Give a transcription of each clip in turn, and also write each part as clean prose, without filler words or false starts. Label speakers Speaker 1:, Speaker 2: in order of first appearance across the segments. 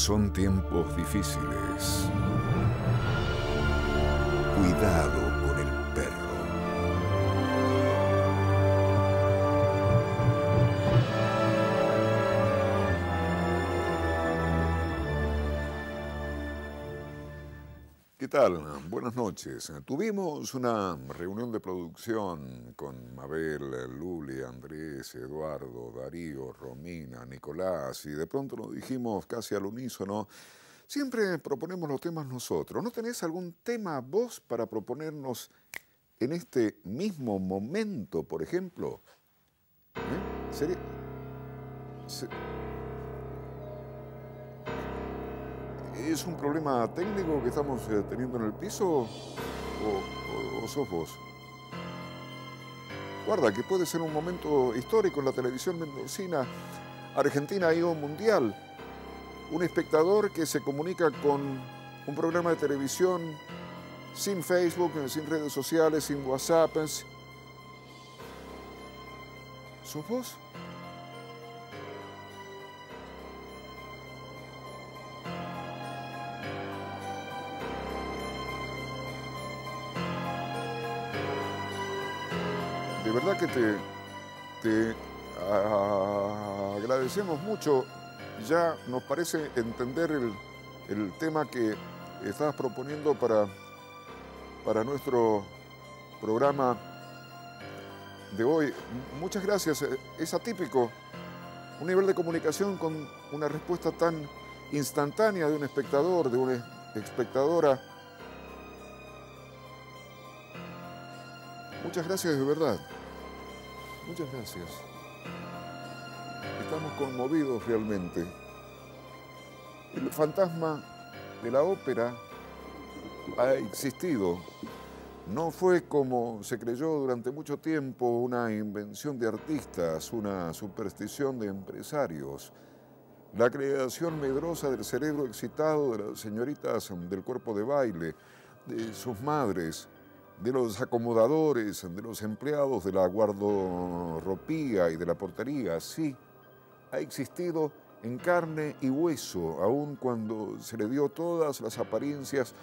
Speaker 1: Son tiempos difíciles. Cuidado con el perro. ¿Qué tal? Buenas noches. Tuvimos una reunión de producción con Mabel, Luli, Andrés, Eduardo, Darío, Romina, Nicolás, y de pronto nos dijimos casi al unísono, siempre proponemos los temas nosotros. ¿No tenés algún tema vos para proponernos en este mismo momento, por ejemplo? ¿Sería? ¿Es un problema técnico que estamos teniendo en el piso o sos vos? Guarda, que puede ser un momento histórico en la televisión mendocina. Argentina ha ido a un mundial. Un espectador que se comunica con un programa de televisión sin Facebook, sin redes sociales, sin WhatsApp. ¿Sos vos? De verdad que te agradecemos mucho. Ya nos parece entender el tema que estabas proponiendo para nuestro programa de hoy. Muchas gracias. Es atípico un nivel de comunicación con una respuesta tan instantánea de un espectador, de una espectadora. Muchas gracias de verdad. Muchas gracias. Estamos conmovidos realmente. El fantasma de la ópera ha existido. No fue, como se creyó durante mucho tiempo, una invención de artistas, una superstición de empresarios. La creación medrosa del cerebro excitado de las señoritas del cuerpo de baile, de sus madres, de los acomodadores, de los empleados de la guardarropía y de la portería, sí, ha existido en carne y hueso, aun cuando se le dio todas las apariencias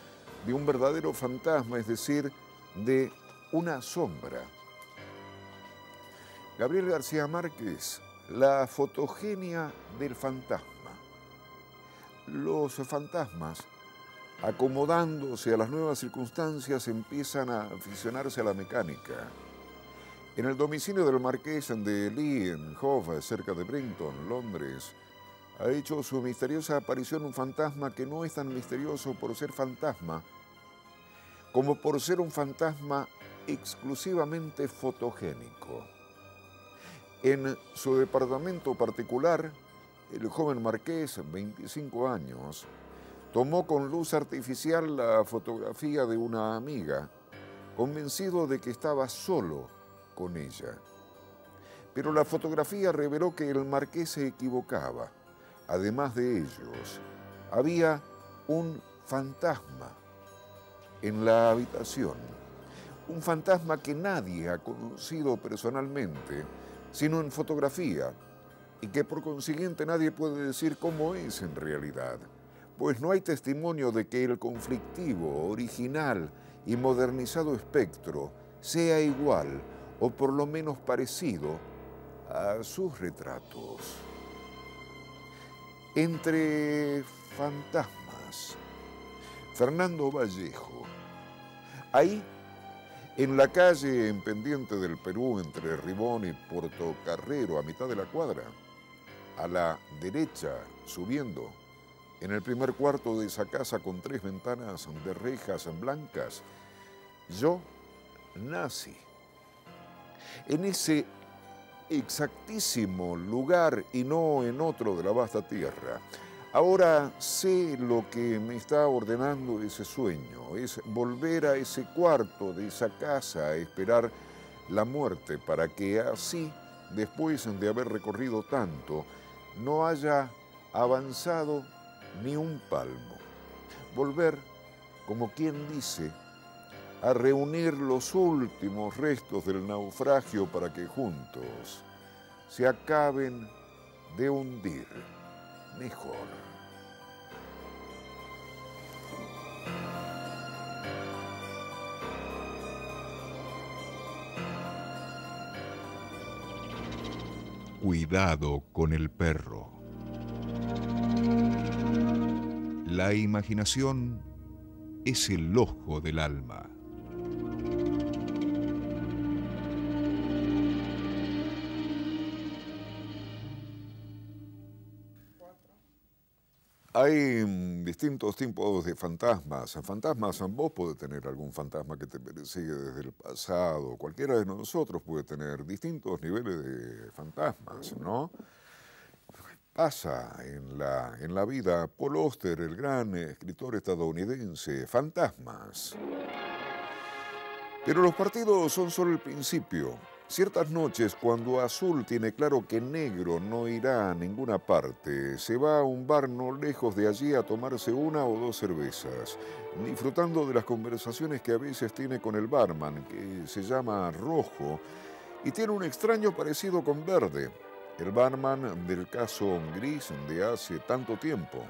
Speaker 1: de un verdadero fantasma, es decir, de una sombra. Gabriel García Márquez, la fotogenia del fantasma. Los fantasmas, acomodándose a las nuevas circunstancias, empiezan a aficionarse a la mecánica. En el domicilio del marqués de Lee, en Hove, cerca de Brighton, Londres, ha hecho su misteriosa aparición un fantasma que no es tan misterioso por ser fantasma, como por ser un fantasma exclusivamente fotogénico. En su departamento particular, el joven marqués, 25 años, tomó con luz artificial la fotografía de una amiga, convencido de que estaba solo con ella. Pero la fotografía reveló que el marqués se equivocaba. Además de ellos, había un fantasma en la habitación. Un fantasma que nadie ha conocido personalmente, sino en fotografía, y que por consiguiente nadie puede decir cómo es en realidad, pues no hay testimonio de que el conflictivo, original y modernizado espectro sea igual o por lo menos parecido a sus retratos. Entre fantasmas, Fernando Vallejo. Ahí, en la calle en pendiente del Perú, entre Ribón y Portocarrero, a mitad de la cuadra, a la derecha, subiendo, en el primer cuarto de esa casa con 3 ventanas de rejas blancas, yo nací. En ese exactísimo lugar y no en otro de la vasta tierra. Ahora sé lo que me está ordenando ese sueño, es volver a ese cuarto de esa casa a esperar la muerte para que así, después de haber recorrido tanto, no haya avanzado ni un palmo. Volver, como quien dice, a reunir los últimos restos del naufragio para que juntos se acaben de hundir mejor. Cuidado con el perro. La imaginación es el ojo del alma. Hay distintos tipos de fantasmas. Fantasmas, vos podés tener algún fantasma que te persigue desde el pasado. Cualquiera de nosotros puede tener distintos niveles de fantasmas, ¿no? Pasa en la vida. Paul Auster, el gran escritor estadounidense, fantasmas. Pero los partidos son solo el principio. Ciertas noches, cuando Azul tiene claro que Negro no irá a ninguna parte, se va a un bar no lejos de allí a tomarse una o dos cervezas, disfrutando de las conversaciones que a veces tiene con el barman, que se llama Rojo, y tiene un extraño parecido con Verde, el barman del caso Gris de hace tanto tiempo.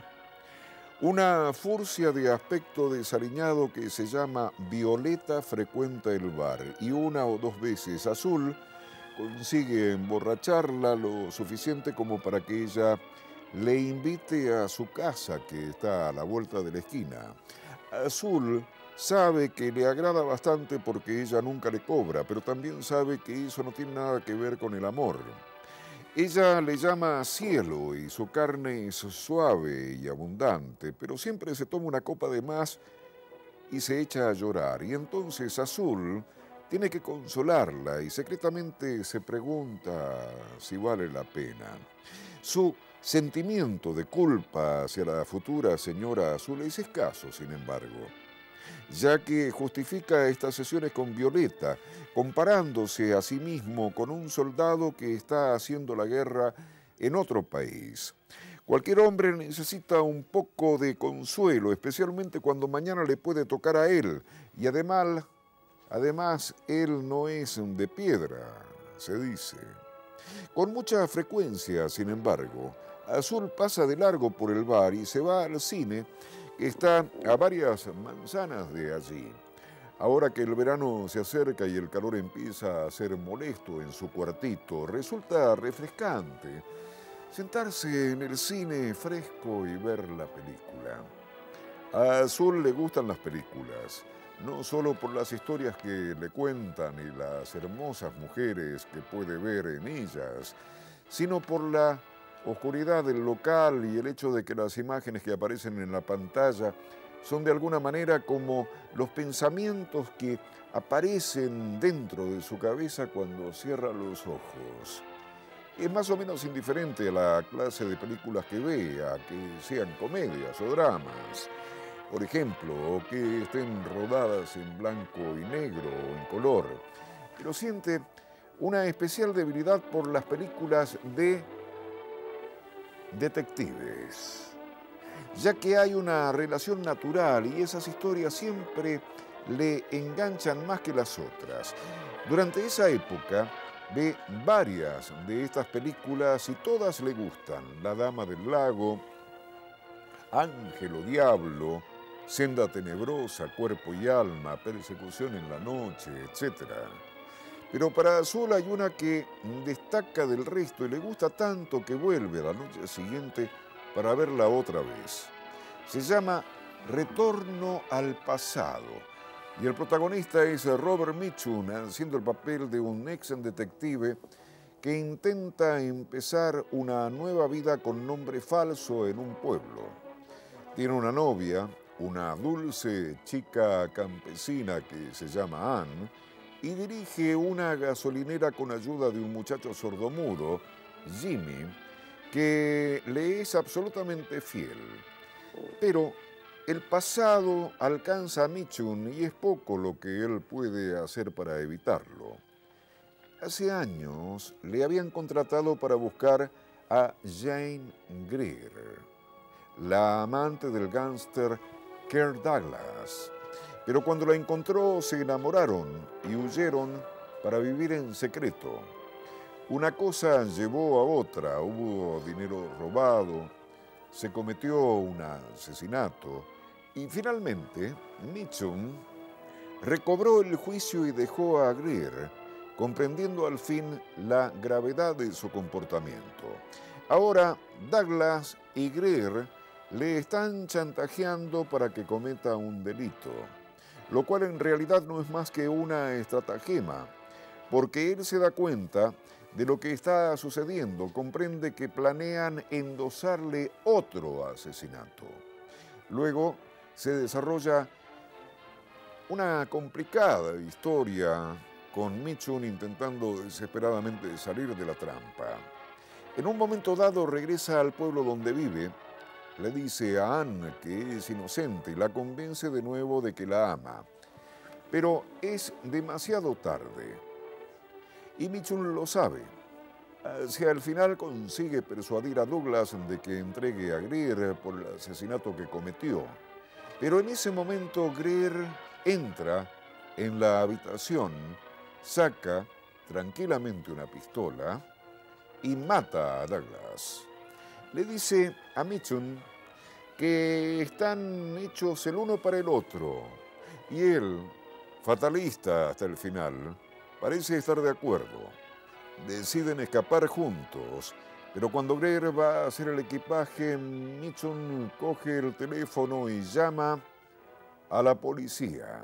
Speaker 1: Una furcia de aspecto desaliñado que se llama Violeta frecuenta el bar y una o dos veces Azul consigue emborracharla lo suficiente como para que ella le invite a su casa que está a la vuelta de la esquina. Azul sabe que le agrada bastante porque ella nunca le cobra, pero también sabe que eso no tiene nada que ver con el amor. Ella le llama cielo y su carne es suave y abundante, pero siempre se toma una copa de más y se echa a llorar. Y entonces Azul tiene que consolarla y secretamente se pregunta si vale la pena. Su sentimiento de culpa hacia la futura señora Azul es escaso, sin embargo, ya que justifica estas sesiones con Violeta, comparándose a sí mismo con un soldado que está haciendo la guerra en otro país. Cualquier hombre necesita un poco de consuelo, especialmente cuando mañana le puede tocar a él, y además él no es de piedra, se dice. Con mucha frecuencia, sin embargo, Azul pasa de largo por el bar y se va al cine, que está a varias manzanas de allí. Ahora que el verano se acerca y el calor empieza a ser molesto en su cuartito, resulta refrescante sentarse en el cine fresco y ver la película. A Azul le gustan las películas, no solo por las historias que le cuentan y las hermosas mujeres que puede ver en ellas, sino por la oscuridad del local y el hecho de que las imágenes que aparecen en la pantalla son de alguna manera como los pensamientos que aparecen dentro de su cabeza cuando cierra los ojos. Es más o menos indiferente a la clase de películas que vea, que sean comedias o dramas, por ejemplo, o que estén rodadas en blanco y negro o en color, pero siente una especial debilidad por las películas de detectives, ya que hay una relación natural y esas historias siempre le enganchan más que las otras. Durante esa época ve varias de estas películas y todas le gustan: La Dama del Lago, Ángel o Diablo, Senda Tenebrosa, Cuerpo y Alma, Persecución en la Noche, etc. Pero para Azul hay una que destaca del resto y le gusta tanto que vuelve a la noche siguiente para verla otra vez. Se llama Retorno al Pasado y el protagonista es Robert Mitchum, haciendo el papel de un ex detective que intenta empezar una nueva vida con nombre falso en un pueblo. Tiene una novia, una dulce chica campesina que se llama Anne, y dirige una gasolinera con ayuda de un muchacho sordomudo, Jimmy, que le es absolutamente fiel. Pero el pasado alcanza a Mitchum y es poco lo que él puede hacer para evitarlo. Hace años le habían contratado para buscar a Jane Greer, la amante del gángster Kirk Douglas. Pero cuando la encontró se enamoraron y huyeron para vivir en secreto. Una cosa llevó a otra, hubo dinero robado, se cometió un asesinato y finalmente Mitchum recobró el juicio y dejó a Greer, comprendiendo al fin la gravedad de su comportamiento. Ahora, Douglas y Greer le están chantajeando para que cometa un delito, lo cual en realidad no es más que una estratagema, porque él se da cuenta de lo que está sucediendo, comprende que planean endosarle otro asesinato. Luego se desarrolla una complicada historia con Mitchum intentando desesperadamente salir de la trampa. En un momento dado regresa al pueblo donde vive, le dice a Anne que es inocente y la convence de nuevo de que la ama. Pero es demasiado tarde y Mitchum lo sabe. Hacia el final consigue persuadir a Douglas de que entregue a Greer por el asesinato que cometió. Pero en ese momento Greer entra en la habitación, saca tranquilamente una pistola y mata a Douglas. Le dice a Mitchum que están hechos el uno para el otro y él, fatalista hasta el final, parece estar de acuerdo. Deciden escapar juntos, pero cuando Greer va a hacer el equipaje, Mitchum coge el teléfono y llama a la policía.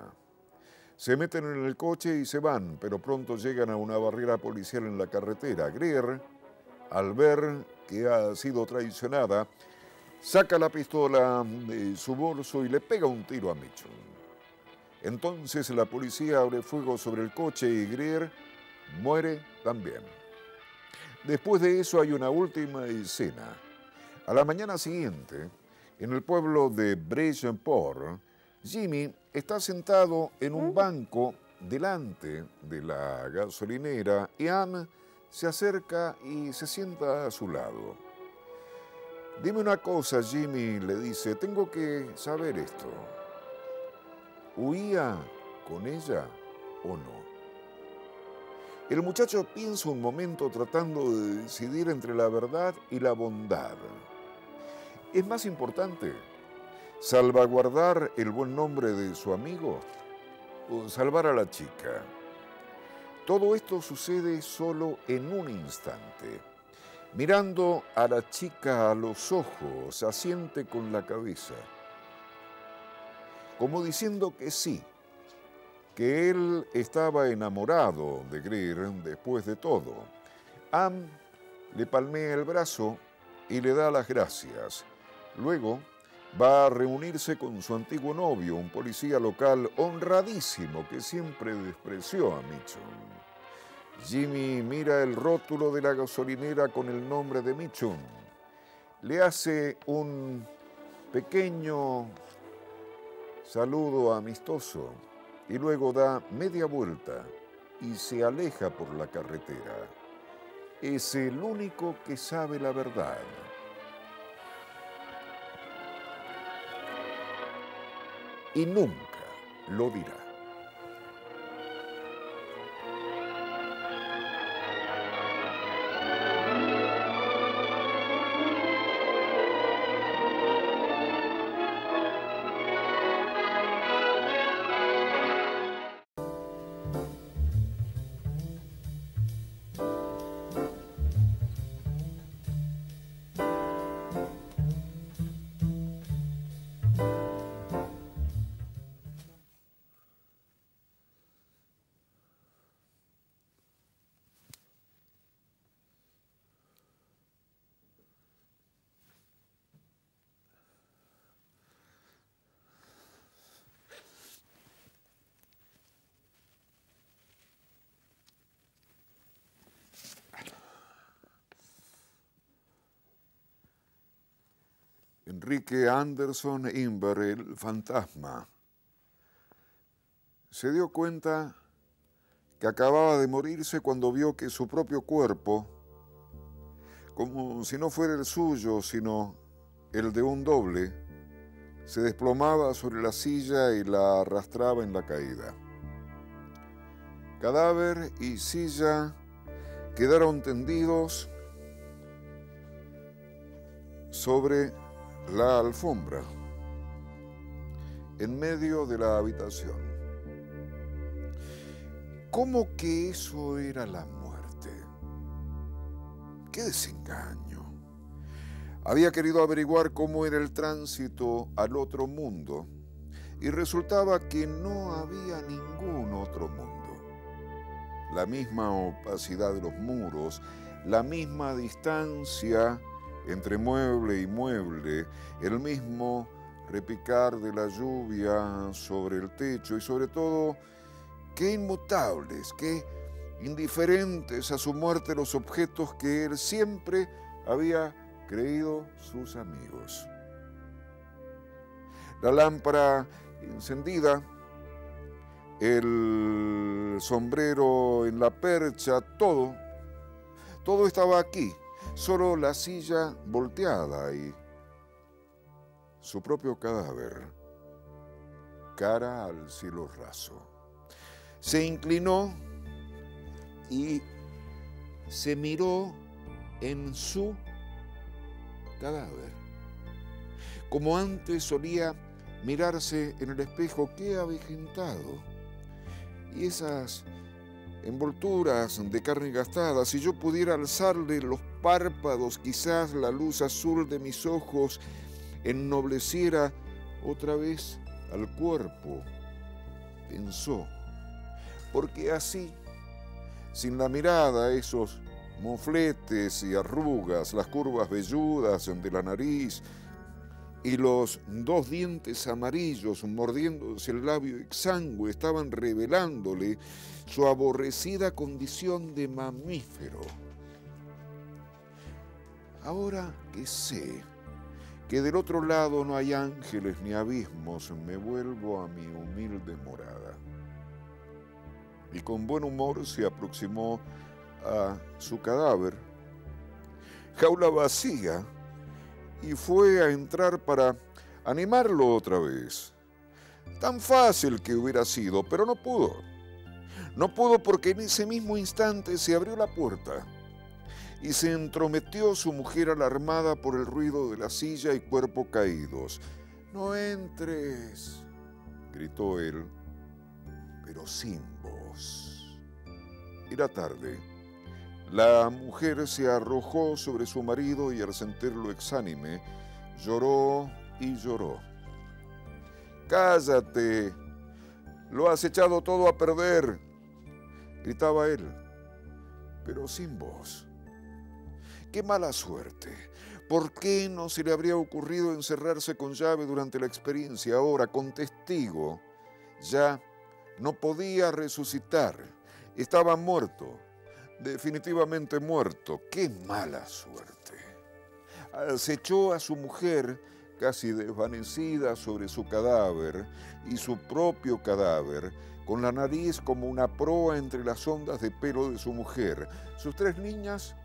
Speaker 1: Se meten en el coche y se van, pero pronto llegan a una barrera policial en la carretera. Greer, al ver que ha sido traicionada, saca la pistola de su bolso y le pega un tiro a Mitchum. Entonces la policía abre fuego sobre el coche y Greer muere también. Después de eso hay una última escena. A la mañana siguiente, en el pueblo de Bridgeport, Jimmy está sentado en un banco delante de la gasolinera y Anne se acerca y se sienta a su lado. Dime una cosa, Jimmy, le dice, tengo que saber esto. ¿Huía con ella o no? El muchacho piensa un momento tratando de decidir entre la verdad y la bondad. ¿Es más importante salvaguardar el buen nombre de su amigo o salvar a la chica? Todo esto sucede solo en un instante. Mirando a la chica a los ojos, asiente con la cabeza, como diciendo que sí, que él estaba enamorado de Greer después de todo. Anne le palmea el brazo y le da las gracias. Luego va a reunirse con su antiguo novio, un policía local honradísimo que siempre despreció a Mitchum. Jimmy mira el rótulo de la gasolinera con el nombre de Mitchum. Le hace un pequeño saludo amistoso y luego da media vuelta y se aleja por la carretera. Es el único que sabe la verdad. Y nunca lo dirá. Enrique Anderson Imber, el fantasma, se dio cuenta que acababa de morirse cuando vio que su propio cuerpo, como si no fuera el suyo, sino el de un doble, se desplomaba sobre la silla y la arrastraba en la caída. Cadáver y silla quedaron tendidos sobre la alfombra, en medio de la habitación. ¿Cómo que eso era la muerte? ¡Qué desengaño! Había querido averiguar cómo era el tránsito al otro mundo y resultaba que no había ningún otro mundo. La misma opacidad de los muros, la misma distancia entre mueble y mueble, el mismo repicar de la lluvia sobre el techo y sobre todo, qué inmutables, qué indiferentes a su muerte los objetos que él siempre había creído sus amigos. La lámpara encendida, el sombrero en la percha, todo estaba aquí, solo la silla volteada y su propio cadáver, cara al cielo raso. Se inclinó y se miró en su cadáver, como antes solía mirarse en el espejo. Qué avejentado. Y esas envolturas de carne gastada, si yo pudiera alzarle los párpados, quizás la luz azul de mis ojos ennobleciera otra vez al cuerpo, pensó, porque así, sin la mirada, esos mofletes y arrugas, las curvas velludas de la nariz y los dos dientes amarillos mordiéndose el labio exangüe estaban revelándole su aborrecida condición de mamífero. Ahora que sé que del otro lado no hay ángeles ni abismos, me vuelvo a mi humilde morada. Y con buen humor se aproximó a su cadáver, jaula vacía, y fue a entrar para animarlo otra vez. Tan fácil que hubiera sido, pero no pudo. No pudo porque en ese mismo instante se abrió la puerta y se entrometió su mujer alarmada por el ruido de la silla y cuerpo caídos. «No entres», gritó él, pero sin voz. Era tarde. La mujer se arrojó sobre su marido y al sentirlo exánime, lloró y lloró. «Cállate, lo has echado todo a perder», gritaba él, pero sin voz. ¡Qué mala suerte! ¿Por qué no se le habría ocurrido encerrarse con llave durante la experiencia? Ahora, con testigo, ya no podía resucitar. Estaba muerto, definitivamente muerto. ¡Qué mala suerte! Acechó a su mujer, casi desvanecida sobre su cadáver, y su propio cadáver, con la nariz como una proa entre las ondas de pelo de su mujer. Sus 3 niñas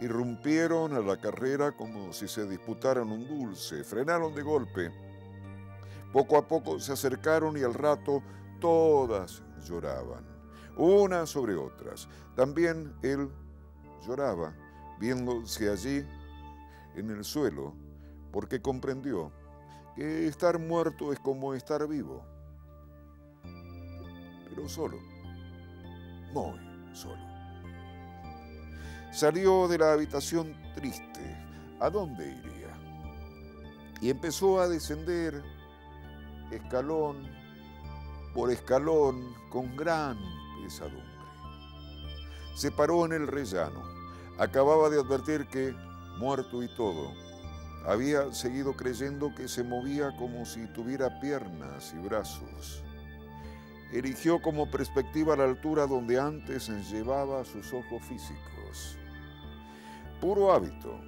Speaker 1: irrumpieron a la carrera como si se disputaran un dulce. Frenaron de golpe. Poco a poco se acercaron y al rato todas lloraban, unas sobre otras. También él lloraba, viéndose allí en el suelo, porque comprendió que estar muerto es como estar vivo, pero solo, muy solo. Salió de la habitación triste. ¿A dónde iría? Y empezó a descender escalón por escalón con gran pesadumbre. Se paró en el rellano. Acababa de advertir que, muerto y todo, había seguido creyendo que se movía como si tuviera piernas y brazos. Erigió como perspectiva la altura donde antes llevaba sus ojos físicos. Puro hábito.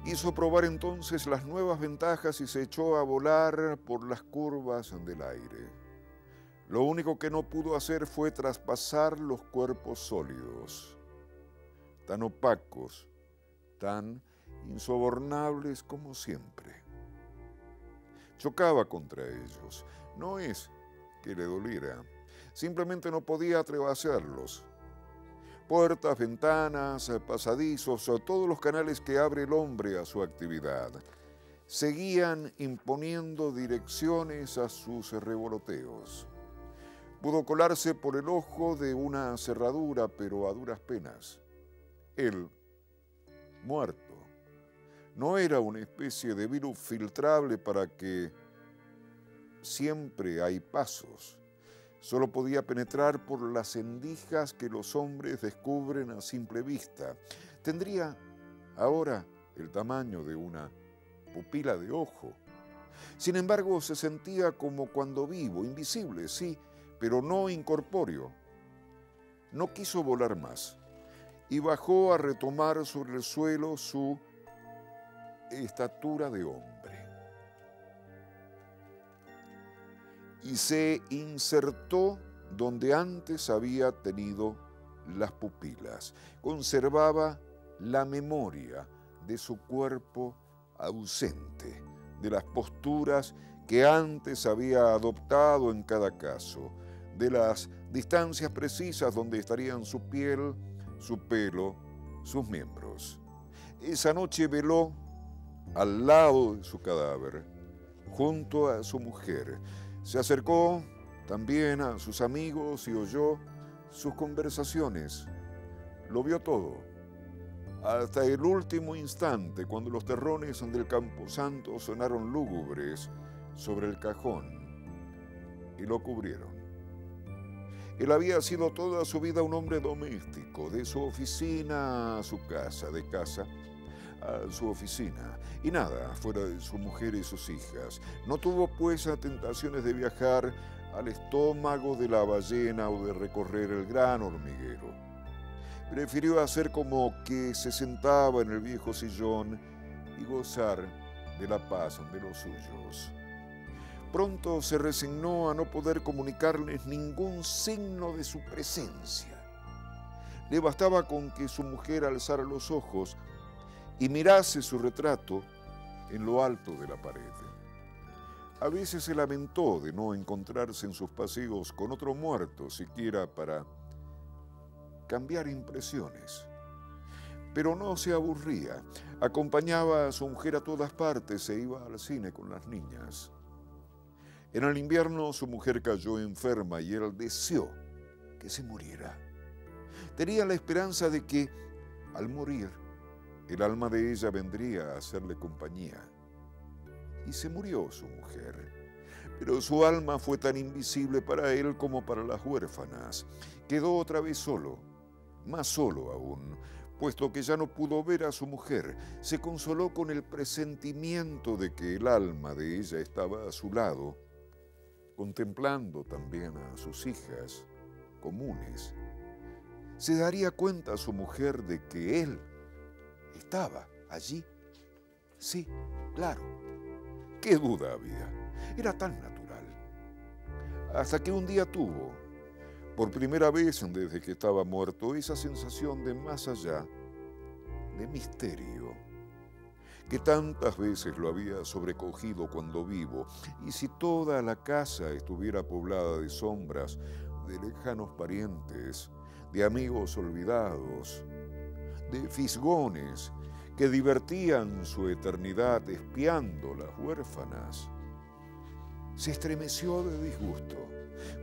Speaker 1: Hizo probar entonces las nuevas ventajas y se echó a volar por las curvas del aire. Lo único que no pudo hacer fue traspasar los cuerpos sólidos, tan opacos, tan insobornables como siempre. Chocaba contra ellos. No es que le doliera, simplemente no podía atravesarlos. Puertas, ventanas, pasadizos, todos los canales que abre el hombre a su actividad, seguían imponiendo direcciones a sus revoloteos. Pudo colarse por el ojo de una cerradura, pero a duras penas. Él, muerto, no era una especie de virus filtrable para que siempre hay pasos. Solo podía penetrar por las endijas que los hombres descubren a simple vista. Tendría ahora el tamaño de una pupila de ojo. Sin embargo, se sentía como cuando vivo, invisible, sí, pero no incorpóreo. No quiso volar más y bajó a retomar sobre el suelo su estatura de hombre. Y se insertó donde antes había tenido las pupilas. Conservaba la memoria de su cuerpo ausente, de las posturas que antes había adoptado en cada caso, de las distancias precisas donde estarían su piel, su pelo, sus miembros. Esa noche veló al lado de su cadáver, junto a su mujer. Se acercó también a sus amigos y oyó sus conversaciones. Lo vio todo, hasta el último instante, cuando los terrones del camposanto sonaron lúgubres sobre el cajón y lo cubrieron. Él había sido toda su vida un hombre doméstico, de su oficina a su casa, de casa a su oficina, y nada fuera de su mujer y sus hijas. No tuvo pues tentaciones de viajar al estómago de la ballena o de recorrer el gran hormiguero. Prefirió hacer como que se sentaba en el viejo sillón y gozar de la paz de los suyos. Pronto se resignó a no poder comunicarles ningún signo de su presencia. Le bastaba con que su mujer alzara los ojos y mirase su retrato en lo alto de la pared. A veces se lamentó de no encontrarse en sus paseos con otro muerto, siquiera para cambiar impresiones. Pero no se aburría. Acompañaba a su mujer a todas partes e iba al cine con las niñas. En el invierno su mujer cayó enferma y él deseó que se muriera. Tenía la esperanza de que, al morir, el alma de ella vendría a hacerle compañía. Y se murió su mujer. Pero su alma fue tan invisible para él como para las huérfanas. Quedó otra vez solo, más solo aún, puesto que ya no pudo ver a su mujer. Se consoló con el presentimiento de que el alma de ella estaba a su lado, contemplando también a sus hijas comunes. Se daría cuenta su mujer de que él estaba allí. Sí, claro. ¿Qué duda había? Era tan natural. Hasta que un día tuvo, por primera vez desde que estaba muerto, esa sensación de más allá, de misterio, que tantas veces lo había sobrecogido cuando vivo. Y si toda la casa estuviera poblada de sombras, de lejanos parientes, de amigos olvidados, de fisgones que divertían su eternidad espiando las huérfanas. Se estremeció de disgusto,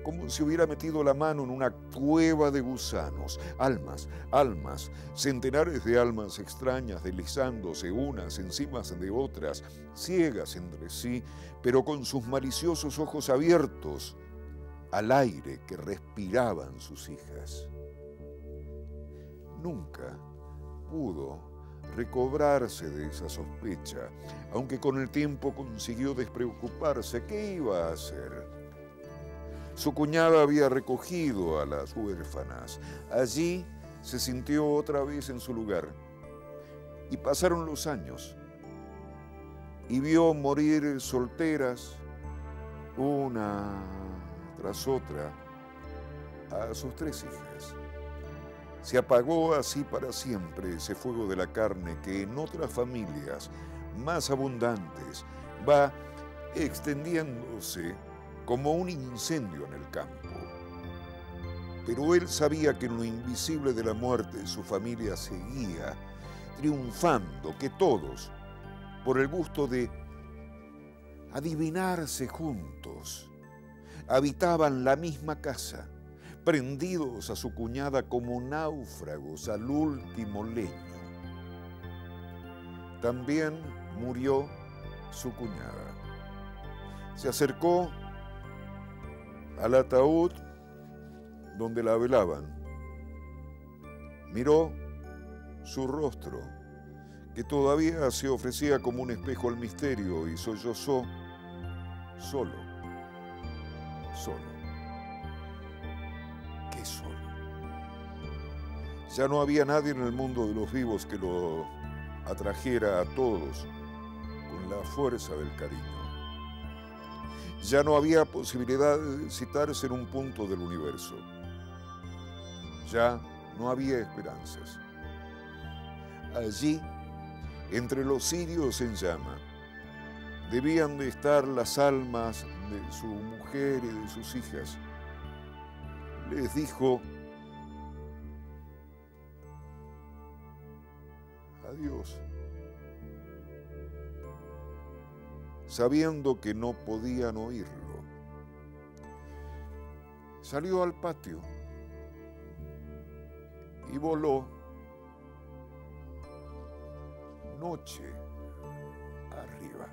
Speaker 1: como si hubiera metido la mano en una cueva de gusanos. Almas, almas, centenares de almas extrañas deslizándose unas encima de otras, ciegas entre sí, pero con sus maliciosos ojos abiertos al aire que respiraban sus hijas. Nunca pudo recobrarse de esa sospecha, aunque con el tiempo consiguió despreocuparse. ¿Qué iba a hacer? Su cuñada había recogido a las huérfanas. Allí se sintió otra vez en su lugar. Y pasaron los años. Y vio morir solteras, una tras otra, a sus 3 hijas. Se apagó así para siempre ese fuego de la carne que en otras familias más abundantes va extendiéndose como un incendio en el campo. Pero él sabía que en lo invisible de la muerte su familia seguía triunfando, que todos, por el gusto de adivinarse juntos, habitaban la misma casa, prendidos a su cuñada como náufragos al último leño. También murió su cuñada. Se acercó al ataúd donde la velaban. Miró su rostro, que todavía se ofrecía como un espejo al misterio, y sollozó solo. Qué solo. Ya no había nadie en el mundo de los vivos que lo atrajera a todos con la fuerza del cariño. Ya no había posibilidad de citarse en un punto del universo. Ya no había esperanzas. Allí, entre los cirios en llama, debían de estar las almas de su mujer y de sus hijas. Les dijo: adiós, sabiendo que no podían oírlo. Salió al patio y voló noche arriba.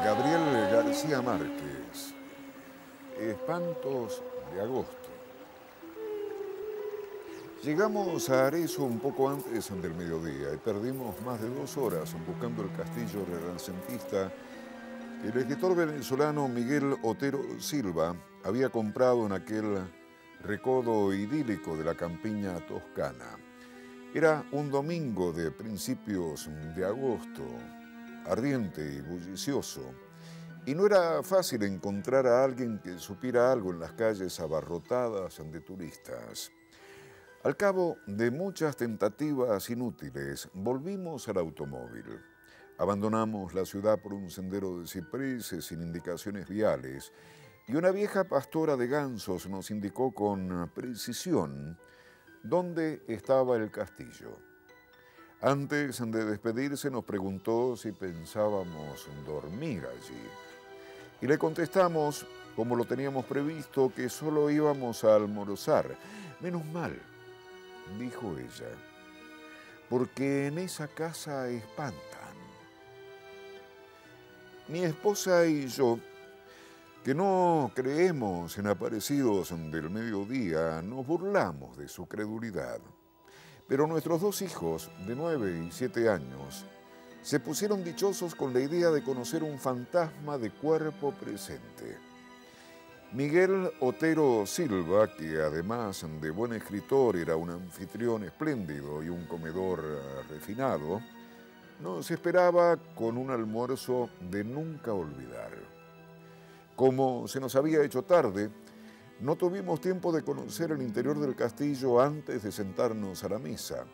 Speaker 1: Gabriel García Márquez, Espantos de agosto. Llegamos a Arezzo un poco antes del mediodía y perdimos más de 2 horas buscando el castillo renacentista que el escritor venezolano Miguel Otero Silva había comprado en aquel recodo idílico de la campiña toscana. Era un domingo de principios de agosto, ardiente y bullicioso, y no era fácil encontrar a alguien que supiera algo en las calles abarrotadas de turistas. Al cabo de muchas tentativas inútiles, volvimos al automóvil. Abandonamos la ciudad por un sendero de cipreses sin indicaciones viales, y una vieja pastora de gansos nos indicó con precisión dónde estaba el castillo. Antes de despedirse nos preguntó si pensábamos dormir allí. Y le contestamos, como lo teníamos previsto, que solo íbamos a almorzar. Menos mal, dijo ella, porque en esa casa espantan. Mi esposa y yo, que no creemos en aparecidos del mediodía, nos burlamos de su credulidad. Pero nuestros 2 hijos, de 9 y 7 años, se pusieron dichosos con la idea de conocer un fantasma de cuerpo presente. Miguel Otero Silva, que además de buen escritor era un anfitrión espléndido y un comedor refinado, nos esperaba con un almuerzo de nunca olvidar. Como se nos había hecho tarde, no tuvimos tiempo de conocer el interior del castillo antes de sentarnos a la mesa,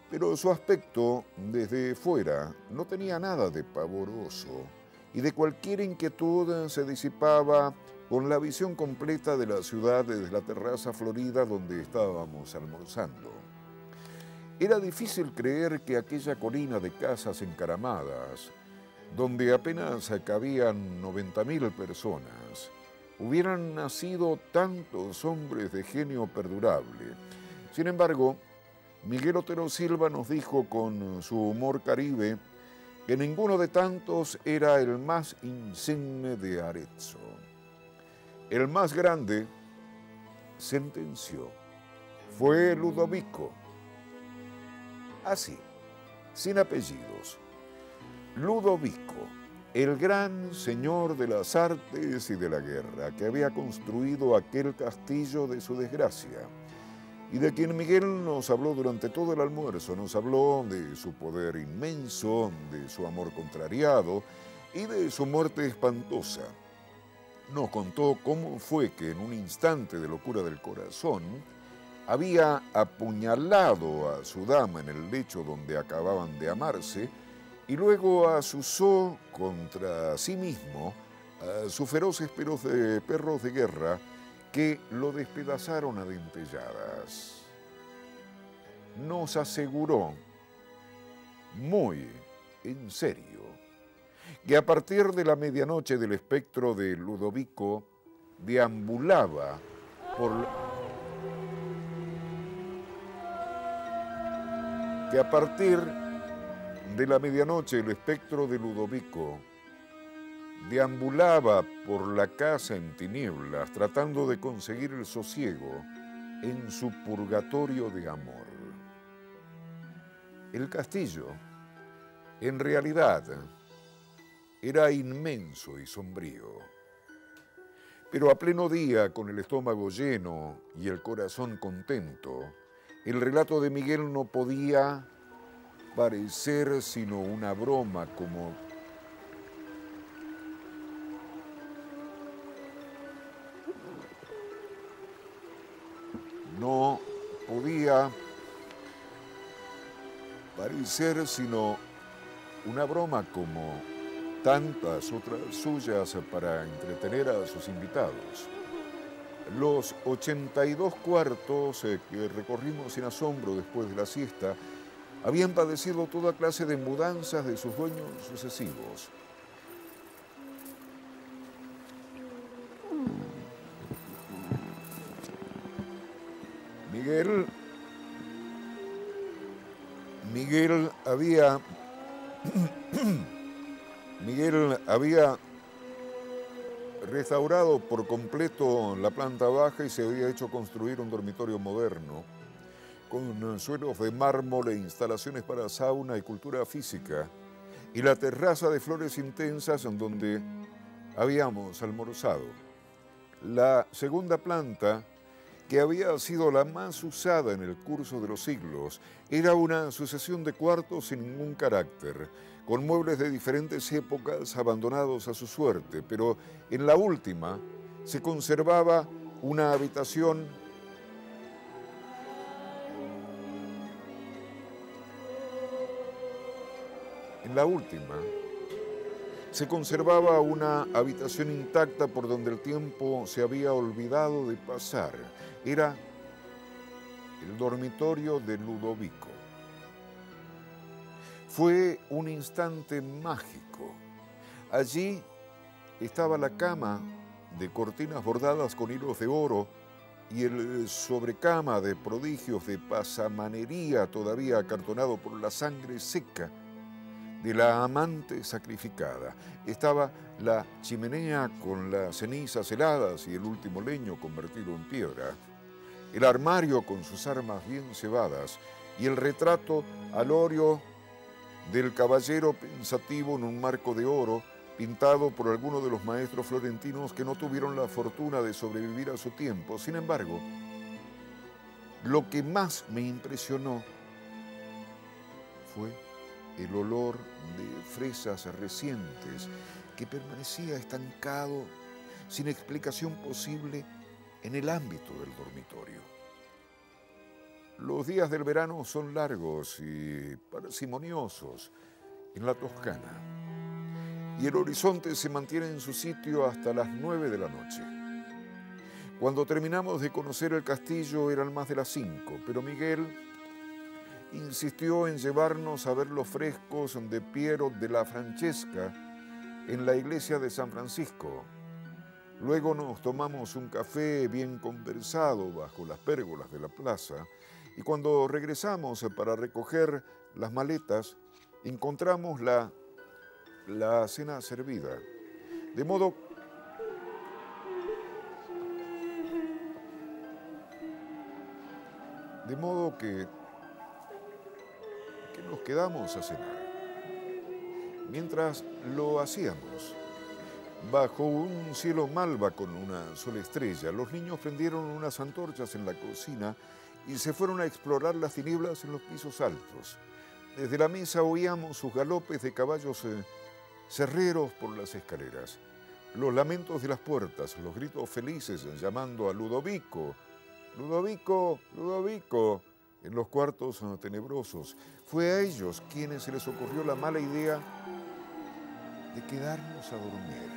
Speaker 1: pero su aspecto desde fuera no tenía nada de pavoroso y de cualquier inquietud se disipaba con la visión completa de la ciudad desde la terraza florida donde estábamos almorzando. Era difícil creer que aquella colina de casas encaramadas, donde apenas cabían 90.000 personas, hubieran nacido tantos hombres de genio perdurable. Sin embargo, Miguel Otero Silva nos dijo con su humor caribe que ninguno de tantos era el más insigne de Arezzo. El más grande, sentenció, fue Ludovico. Así, sin apellidos. Ludovico, el gran señor de las artes y de la guerra, que había construido aquel castillo de su desgracia, y de quien Miguel nos habló durante todo el almuerzo. Nos habló de su poder inmenso, de su amor contrariado y de su muerte espantosa. nos contó cómo fue que en un instante de locura del corazón había apuñalado a su dama en el lecho donde acababan de amarse y luego azuzó contra sí mismo a sus feroces perros de guerra que lo despedazaron a dentelladas. Nos aseguró, muy en serio, que a partir de la medianoche del espectro de Ludovico deambulaba por que a partir de la medianoche el espectro de Ludovico deambulaba por la casa en tinieblas tratando de conseguir el sosiego en su purgatorio de amor. El castillo, en realidad, era inmenso y sombrío, pero a pleno día, con el estómago lleno y el corazón contento, el relato de Miguel no podía parecer sino una broma como no podía parecer sino una broma como tantas otras suyas para entretener a sus invitados. Los 82 cuartos que recorrimos sin asombro después de la siesta habían padecido toda clase de mudanzas de sus dueños sucesivos. Miguel había restaurado por completo la planta baja y se había hecho construir un dormitorio moderno con suelos de mármol e instalaciones para sauna y cultura física, y la terraza de flores intensas en donde habíamos almorzado. La segunda planta, que había sido la más usada en el curso de los siglos, era una sucesión de cuartos sin ningún carácter, con muebles de diferentes épocas abandonados a su suerte, pero en la última se conservaba una habitación intacta por donde el tiempo se había olvidado de pasar. Era el dormitorio de Ludovico. Fue un instante mágico. Allí estaba la cama de cortinas bordadas con hilos de oro y el sobrecama de prodigios de pasamanería todavía acartonado por la sangre seca de la amante sacrificada. Estaba la chimenea con las cenizas heladas y el último leño convertido en piedra, el armario con sus armas bien cebadas y el retrato al óleo del caballero pensativo en un marco de oro pintado por alguno de los maestros florentinos que no tuvieron la fortuna de sobrevivir a su tiempo. Sin embargo, lo que más me impresionó fue el olor de fresas recientes que permanecía estancado sin explicación posible en el ámbito del dormitorio. Los días del verano son largos y parsimoniosos en la Toscana, y el horizonte se mantiene en su sitio hasta las 9 de la noche. Cuando terminamos de conocer el castillo eran más de las 5, pero Miguel insistió en llevarnos a ver los frescos de Piero della Francesca en la iglesia de San Francisco. Luego nos tomamos un café bien conversado bajo las pérgolas de la plaza, y cuando regresamos para recoger las maletas, encontramos la cena servida. De modo que nos quedamos a cenar. Mientras lo hacíamos, bajo un cielo malva con una sola estrella, los niños prendieron unas antorchas en la cocina y se fueron a explorar las tinieblas en los pisos altos. Desde la mesa oíamos sus galopes de caballos cerreros por las escaleras. los lamentos de las puertas, los gritos felices llamando a Ludovico, Ludovico, Ludovico, en los cuartos tenebrosos. Fue a ellos quienes se les ocurrió la mala idea de quedarnos a dormir.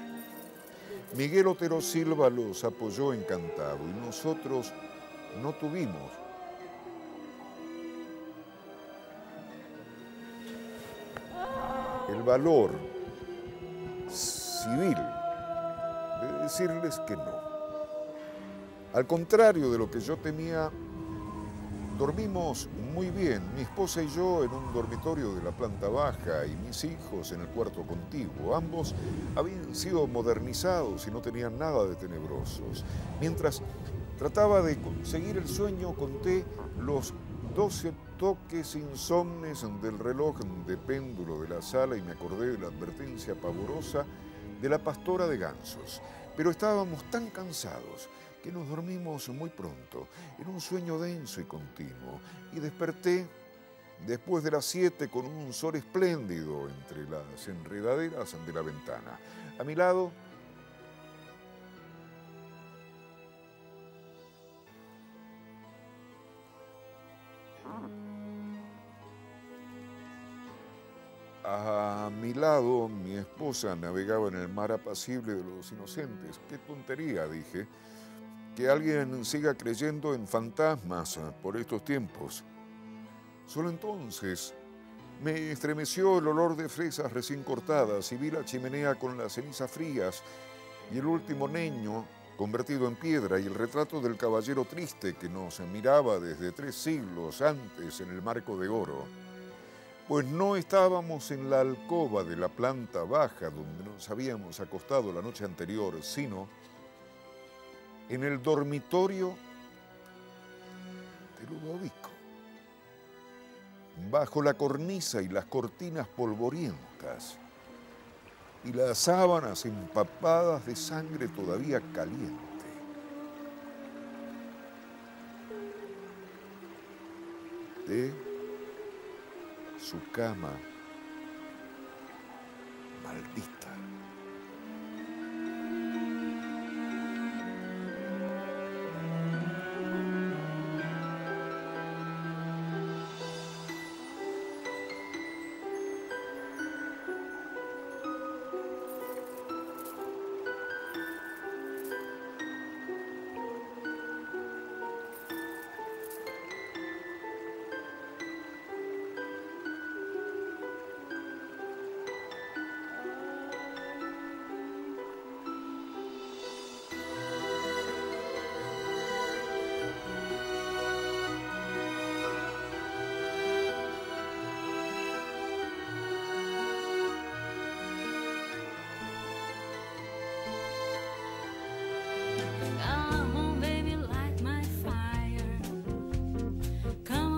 Speaker 1: Miguel Otero Silva los apoyó encantado y nosotros no tuvimos el valor civil de decirles que no. Al contrario de lo que yo temía, dormimos muy bien, mi esposa y yo en un dormitorio de la planta baja y mis hijos en el cuarto contiguo. Ambos habían sido modernizados y no tenían nada de tenebrosos. Mientras trataba de conseguir el sueño, conté los 12 toques insomnes del reloj de péndulo de la sala y me acordé de la advertencia pavorosa de la pastora de gansos. Pero estábamos tan cansados que nos dormimos muy pronto, en un sueño denso y continuo, y desperté después de las 7 con un sol espléndido entre las enredaderas de la ventana. A mi lado, mi esposa navegaba en el mar apacible de los inocentes. ¡Qué tontería!, dije. Que alguien siga creyendo en fantasmas por estos tiempos. Solo entonces me estremeció el olor de fresas recién cortadas y vi la chimenea con las cenizas frías y el último leño convertido en piedra y el retrato del caballero triste que nos miraba desde 3 siglos antes en el marco de oro. Pues no estábamos en la alcoba de la planta baja donde nos habíamos acostado la noche anterior, sino en el dormitorio de Ludovico, bajo la cornisa y las cortinas polvorientas y las sábanas empapadas de sangre todavía caliente. De su cama maldita.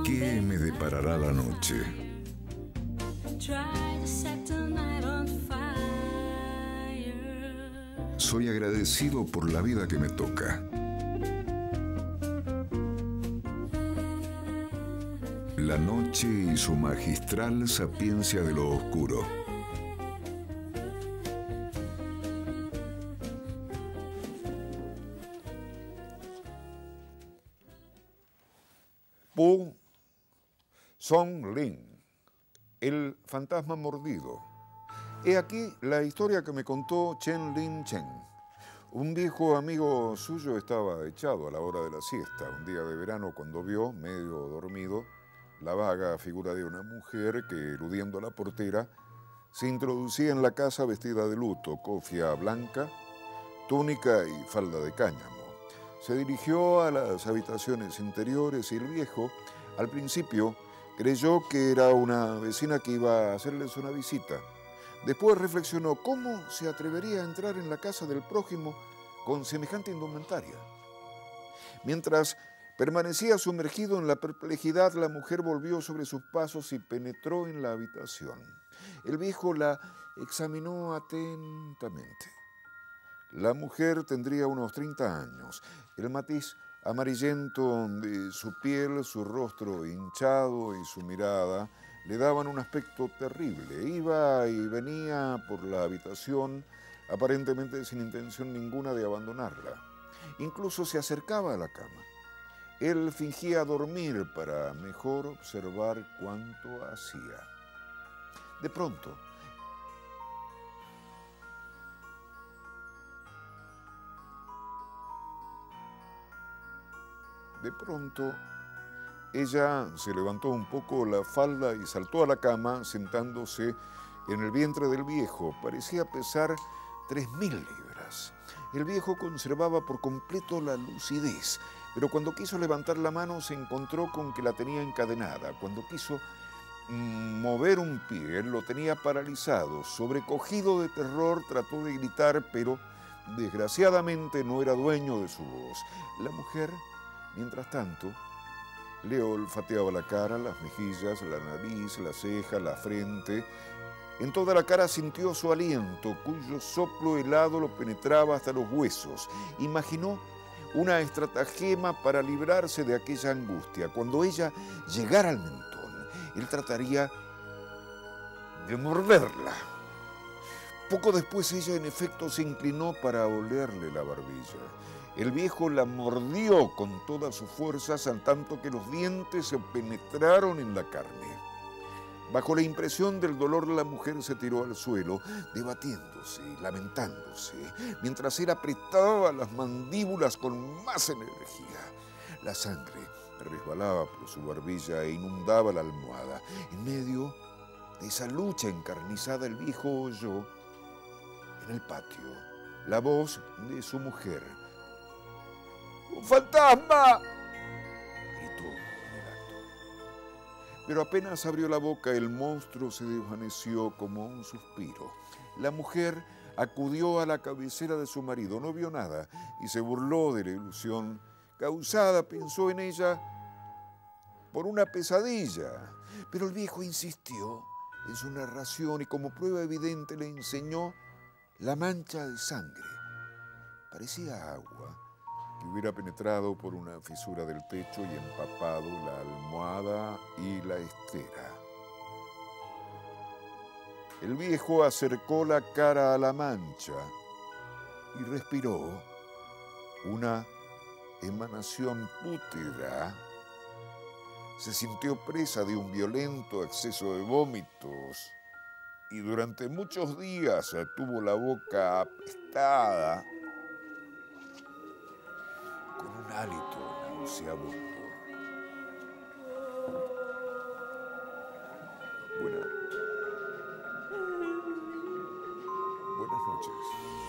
Speaker 1: ¿Qué me deparará la noche? Soy agradecido por la vida que me toca. La noche y su magistral sapiencia de lo oscuro. Pu Song Lin, el fantasma mordido. He aquí la historia que me contó Chen Lin Chen. Un viejo amigo suyo estaba echado a la hora de la siesta, un día de verano, cuando vio, medio dormido, la vaga figura de una mujer que, eludiendo a la portera, se introducía en la casa vestida de luto, cofia blanca, túnica y falda de cáñamo. Se dirigió a las habitaciones interiores y el viejo, al principio, creyó que era una vecina que iba a hacerles una visita. Después reflexionó cómo se atrevería a entrar en la casa del prójimo con semejante indumentaria. Mientras permanecía sumergido en la perplejidad, la mujer volvió sobre sus pasos y penetró en la habitación. El viejo la examinó atentamente. La mujer tendría unos 30 años. El matiz amarillento de su piel, su rostro hinchado y su mirada le daban un aspecto terrible. Iba y venía por la habitación aparentemente sin intención ninguna de abandonarla. Incluso se acercaba a la cama. Él fingía dormir para mejor observar cuánto hacía. De pronto, ella se levantó un poco la falda y saltó a la cama, sentándose en el vientre del viejo. Parecía pesar 3000 libras. El viejo conservaba por completo la lucidez, pero cuando quiso levantar la mano se encontró con que la tenía encadenada. Cuando quiso mover un pie, lo tenía paralizado. Sobrecogido de terror, trató de gritar, pero desgraciadamente no era dueño de su voz. La mujer, mientras tanto, le olfateaba la cara, las mejillas, la nariz, la ceja, la frente. En toda la cara sintió su aliento, cuyo soplo helado lo penetraba hasta los huesos. Imaginó una estratagema para librarse de aquella angustia. Cuando ella llegara al mentón, él trataría de morderla. Poco después ella, en efecto, se inclinó para olerle la barbilla. El viejo la mordió con todas sus fuerzas, al tanto que los dientes se penetraron en la carne. Bajo la impresión del dolor, la mujer se tiró al suelo, debatiéndose y lamentándose, mientras él apretaba las mandíbulas con más energía. La sangre resbalaba por su barbilla e inundaba la almohada. En medio de esa lucha encarnizada, el viejo oyó en el patio la voz de su mujer. ¡Un fantasma!, gritó en el acto. Pero apenas abrió la boca, el monstruo se desvaneció como un suspiro. La mujer acudió a la cabecera de su marido, no vio nada y se burló de la ilusión causada, pensó en ella por una pesadilla. Pero el viejo insistió en su narración y como prueba evidente le enseñó la mancha de sangre. Parecía agua que hubiera penetrado por una fisura del techo y empapado la almohada y la estera. El viejo acercó la cara a la mancha y respiró una emanación pútrida. Se sintió presa de un violento exceso de vómitos y durante muchos días tuvo la boca apestada con un hálito nauseabundo. Buenas noches.